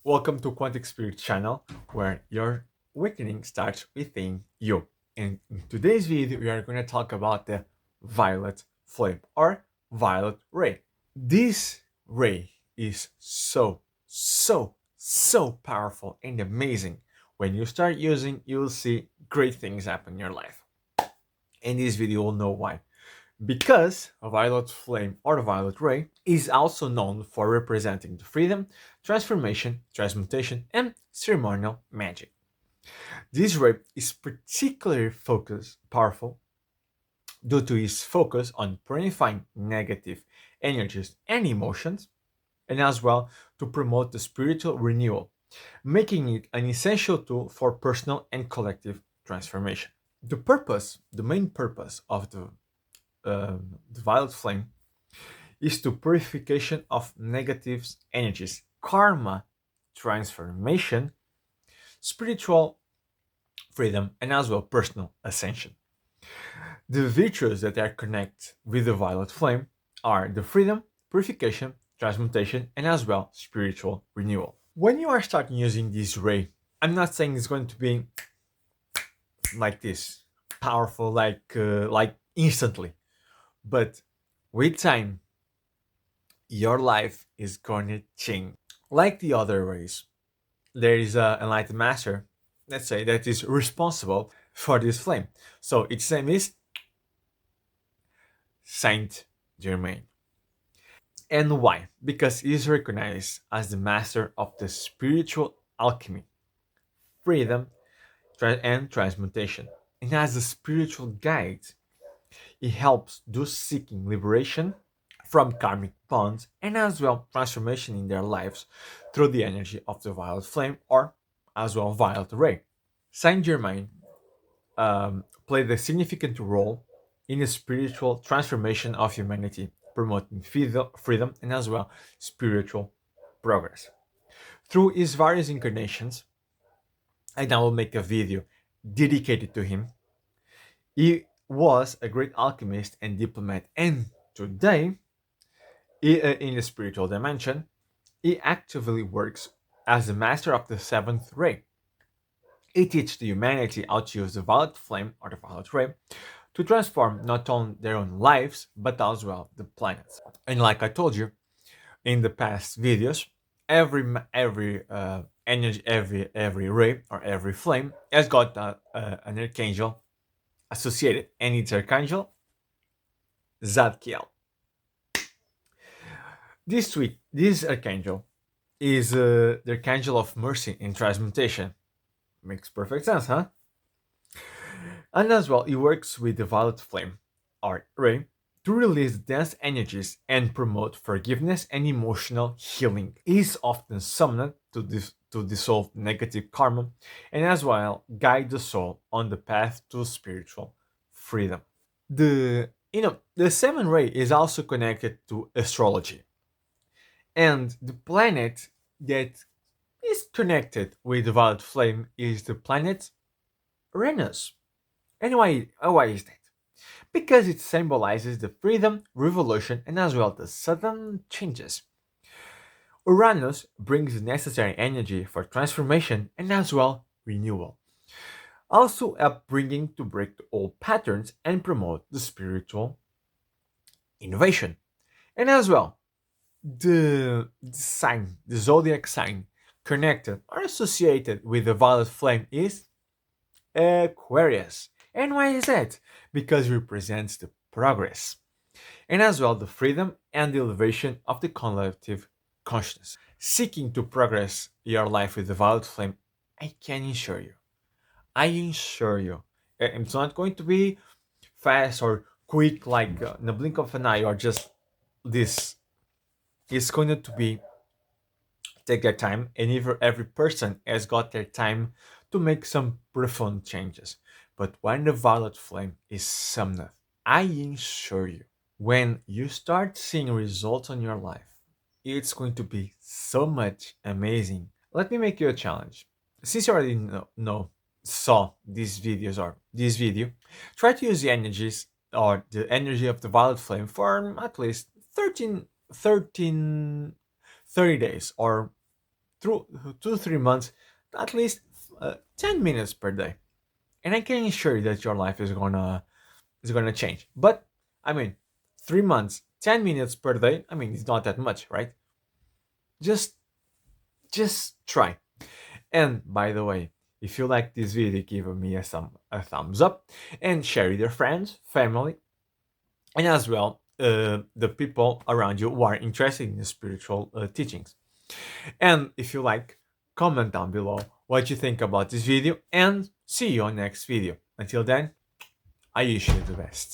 Welcome to Quantic Spirit channel, where your awakening starts within you. In today's video, we are going to talk about the violet flame or violet ray. This ray is so powerful and amazing. When you start using, you will see great things happen in your life. In this video, you'll know why. Because a violet flame or violet ray is also known for representing the freedom, transformation, transmutation, and ceremonial magic. This ray is particularly powerful due to its focus on purifying negative energies and emotions, and as well to promote the spiritual renewal, making it an essential tool for personal and collective transformation. The main purpose of the violet flame is to purification of negative energies, karma, transformation, spiritual freedom, and as well personal ascension. The virtues that are connected with the violet flame are the freedom, purification, transmutation, and as well spiritual renewal. When you are starting using this ray, I'm not saying it's going to be like this, powerful, like instantly, but with time, your life is going to change. Like the other rays, there is a enlightened master, let's say, that is responsible for this flame. So its name is Saint Germain. And why? Because he is recognized as the master of the spiritual alchemy, freedom, and transmutation. And as a spiritual guide, he helps those seeking liberation from karmic bonds and as well transformation in their lives through the energy of the violet flame or as well violet ray. Saint Germain played a significant role in the spiritual transformation of humanity, promoting freedom and as well spiritual progress. Through his various incarnations, and I will make a video dedicated to him, he was a great alchemist and diplomat, and today, in the spiritual dimension, he actively works as the master of the seventh ray. He teaches the humanity how to use the violet flame or the violet ray to transform not only their own lives but as well the planets. And like I told you in the past videos, every energy, every ray or every flame has got an archangel associated, and its archangel Zadkiel. This archangel is the archangel of mercy and transmutation. Makes perfect sense, huh? And as well, he works with the violet flame, or ray, to release dense energies and promote forgiveness and emotional healing. He is often summoned to dissolve negative karma and as well guide the soul on the path to spiritual freedom. The seven ray is also connected to astrology, and the planet that is connected with the violet flame is the planet Uranus. And why is that? Because it symbolizes the freedom, revolution, and as well the sudden changes. Uranus brings the necessary energy for transformation and as well renewal. Also bringing to break the old patterns and promote the spiritual innovation. And as well, the zodiac sign connected or associated with the violet flame is Aquarius. And why is that? Because it represents the progress and as well the freedom and the elevation of the collective consciousness. Seeking to progress your life with the violet flame, I assure you, it's not going to be fast or quick like in the blink of an eye or just this. It's going to be take their time, and every person has got their time to make some profound changes. But when the violet flame is summoned, I assure you, when you start seeing results on your life, it's going to be so much amazing. Let me make you a challenge. Since you already saw these videos or this video, try to use the energies or the energy of the violet flame for at least 13, 30 days or through 2 3 months, at least 10 minutes per day, and I can assure you that your life is gonna change. But I mean, 3 months, 10 minutes per day. I mean, it's not that much, right? Just just try. And by the way, if you like this video, give me a thumbs up and share with your friends, family, and as well the people around you who are interested in the spiritual teachings. And if you like, comment down below what you think about this video, and see you on next video. Until then, I wish you the best.